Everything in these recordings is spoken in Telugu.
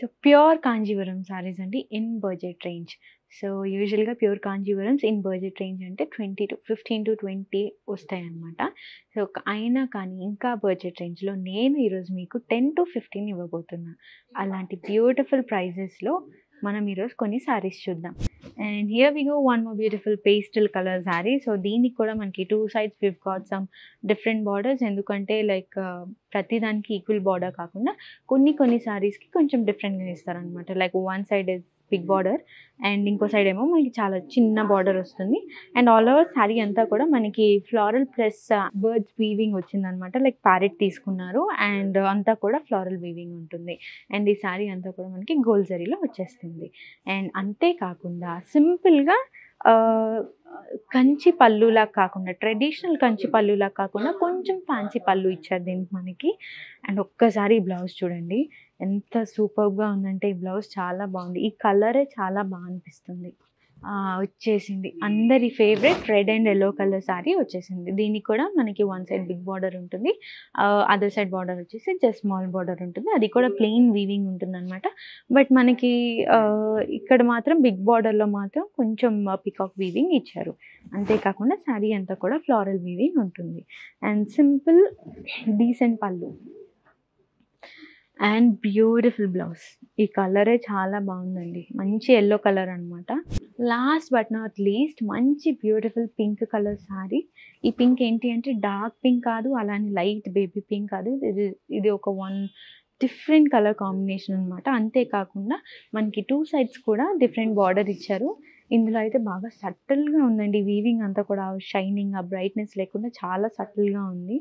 సో ప్యూర్ కాంజీవరం సారీస్ అండి ఇన్ బడ్జెట్ రేంజ్. సో యూజువల్‌గా ప్యూర్ కాంజీవరమ్స్ ఇన్ బడ్జెట్ రేంజ్ అంటే 15-20 వస్తాయన్నమాట. సో అయినా కానీ ఇంకా బడ్జెట్ రేంజ్‌లో నేను ఈరోజు మీకు 10-15 ఇవ్వబోతున్నా. అలాంటి బ్యూటిఫుల్ ప్రైజెస్‌లో మనం ఈరోజు కొన్ని సారీస్ చూద్దాం. And here we go one more beautiful pastel colour sari. So దీనికి కూడా మనకి 2 sides we've got some different borders. ఎందుకంటే లైక్ ప్రతి దానికి ఈక్వల్ బార్డర్ కాకుండా కొన్ని సారీస్‌కి కొంచెం డిఫరెంట్‌గా ఇస్తారనమాట. Like one side is big border and ఇంకో సైడ్ ఏమో మనకి చాలా చిన్న బార్డర్ వస్తుంది. అండ్ ఆల్ ఓవర్ శారీ అంతా కూడా మనకి ఫ్లోరల్ ప్లస్ బర్డ్స్ వీవింగ్ వచ్చిందనమాట. లైక్ ప్యారెట్ తీసుకున్నారు అండ్ అంతా కూడా ఫ్లోరల్ వీవింగ్ ఉంటుంది. అండ్ ఈ శారీ అంతా కూడా మనకి గోల్డ్ జరీలో వచ్చేస్తుంది. అండ్ అంతేకాకుండా సింపుల్‌గా కంచి పళ్ళులా కాకుండా ట్రెడిషనల్ కంచి పళ్ళులా కాకుండా కొంచెం ఫ్యాన్సీ పళ్ళు ఇచ్చారు దీనికి మనకి. అండ్ ఒక్కసారి ఈ బ్లౌజ్ చూడండి ఎంత సూపర్‌గా ఉందంటే ఈ బ్లౌజ్ చాలా బాగుంది. ఈ కలరే చాలా బాగా అనిపిస్తుంది. వచ్చేసింది అందరి favourite red and yellow colour sari వచ్చేసింది. దీనికి కూడా మనకి వన్ సైడ్ బిగ్ బార్డర్ ఉంటుంది. అదర్ సైడ్ బార్డర్ వచ్చేసి జస్ట్ స్మాల్ బార్డర్ ఉంటుంది. అది కూడా ప్లెయిన్ వీవింగ్ ఉంటుందన్నమాట. బట్ మనకి ఇక్కడ మాత్రం బిగ్ బార్డర్‌లో మాత్రం కొంచెం పీకాక్ వీవింగ్ ఇచ్చారు. అంతేకాకుండా శారీ అంతా కూడా ఫ్లోరల్ వీవింగ్ ఉంటుంది. అండ్ సింపుల్ డీసెంట్ పళ్ళు అండ్ బ్యూటిఫుల్ బ్లౌజ్. ఈ కలరే చాలా బాగుందండి. మంచి యెల్లో కలర్ అనమాట. లాస్ట్ బట్ నాట్ లీస్ట్ మంచి బ్యూటిఫుల్ పింక్ కలర్ శారీ. ఈ పింక్ ఏంటి అంటే డార్క్ పింక్ కాదు, అలానే లైట్ బేబీ పింక్ కాదు. ఇది ఒక డిఫరెంట్ కలర్ కాంబినేషన్ అనమాట. అంతేకాకుండా మనకి 2 సైడ్స్ కూడా డిఫరెంట్ బార్డర్ ఇచ్చారు. ఇందులో అయితే బాగా సటిల్‌గా ఉందండి. వీవింగ్ అంతా కూడా షైనింగ్, బ్రైట్‌నెస్ లేకుండా చాలా సటిల్‌గా ఉంది.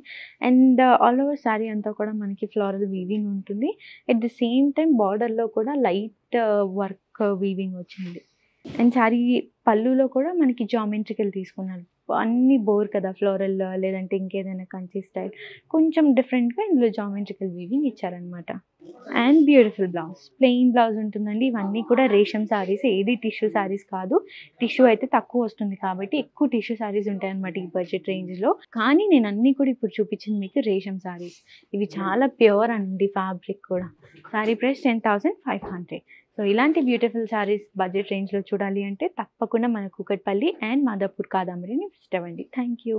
అండ్ ఆల్ ఓవర్ శారీ అంతా కూడా మనకి ఫ్లోరల్ వీవింగ్ ఉంటుంది. ఎట్ ది సేమ్ టైమ్ బార్డర్‌లో కూడా లైట్ వర్క్ వీవింగ్ వచ్చింది. అండ్ శారీ పళ్ళులో కూడా మనకి జామెట్రికల్ తీసుకున్నారు. అన్నీ బోర్ కదా ఫ్లోరల్ లేదంటే ఇంకేదైనా కంచి స్టైల్ కొంచెం డిఫరెంట్‌గా ఇందులో జామెట్రికల్ వీవింగ్ ఇచ్చారనమాట. And beautiful blouse. Plain blouse ఉంటుందండి. ఇవన్నీ కూడా రేషం శారీస్. ఏది టిష్యూ శారీస్ కాదు. టిష్యూ అయితే తక్కువ వస్తుంది కాబట్టి ఎక్కువ టిష్యూ శారీస్ ఉంటాయన్నమాట ఈ బడ్జెట్ రేంజ్‌లో. కానీ నేను అన్నీ కూడా ఇప్పుడు చూపించింది మీకు రేషం శారీస్. ఇవి చాలా ప్యూర్ అండి ఫ్యాబ్రిక్ కూడా. శారీ ప్రైస్ 10,500. సో ఇలాంటి బ్యూటిఫుల్ శారీస్ బడ్జెట్ రేంజ్‌లో చూడాలి అంటే తప్పకుండా మన కూకట్పల్లి అండ్ మాదాపూర్ కాదంబరిని విజిట్ అవ్వండి. Thank you.